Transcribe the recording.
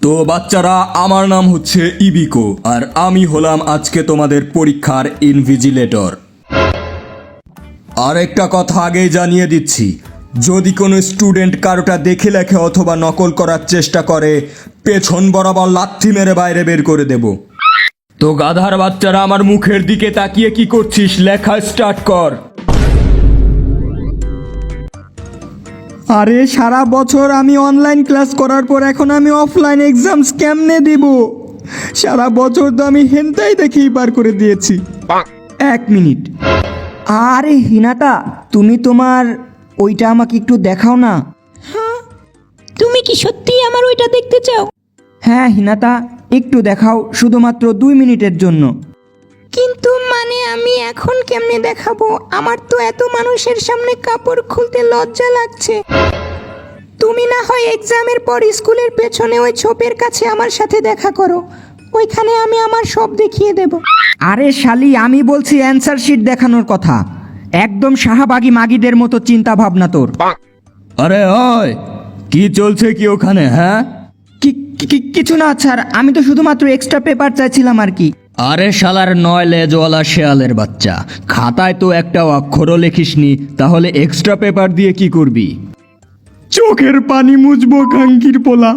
তো বাচ্চারা, আমার নাম হচ্ছে ইবিকো আর আমি হলাম আজকে তোমাদের পরীক্ষার ইনভিজিলেটর। আর একটা কথা আগেই জানিয়ে দিচ্ছি, যদি কোনো স্টুডেন্ট কারোটা দেখে লেখে অথবা নকল করার চেষ্টা করে, পেছন বরাবর লাথি মেরে বাইরে বের করে দেব। তো গাধার বাচ্চারা, আমার মুখের দিকে তাকিয়ে কি করছিস? লেখা স্টার্ট কর। আরে সারা বছর আমি অনলাইন ক্লাস করার পর এখন আমি অফলাইন এক্সামস কেমনে দিব? সারা বছর তো আমি হেনতাই দেখেই পার করে দিয়েছি। 1 মিনিট। আরে হিনাতা, তুমি তোমার ওইটা আমাকে একটু দেখাও না। তুমি কি সত্যিই আমার ওইটা দেখতে চাও? হ্যাঁ হিনাতা, একটু দেখাও, শুধুমাত্র 2 মিনিটের জন্য। কিন্তু মানে আমি এখন কেমনে দেখাবো? আমার তো এত মানুষের সামনে কাপড় খুলতে লজ্জা লাগছে। তুমি না হয় এক্সামের পর স্কুলের পেছনে ওই ছোপের কাছে আমার সাথে দেখা করো, ওইখানে আমি আমার সব দেখিয়ে দেব। আরে শালি, আমি বলছি অ্যান্সার শিট দেখানোর কথা। একদম শাহবাগী মাগিদের মতো চিন্তা ভাবনা তোর। আরে ওই, কি চলছে কি ওখানে? হ্যাঁ, কিছু না স্যার, আমি তো শুধুমাত্র এক্সট্রা পেপার চাইছিলাম আর কি। আরে শালার 9 লেজওয়ালা শেয়ালের বাচ্চা, খাতায় তো একটা অক্ষরও লেখিসনি, তাহলে এক্সট্রা পেপার দিয়ে কি করবি? চোখের পানি মুছবো কাঙ্কির পোলা।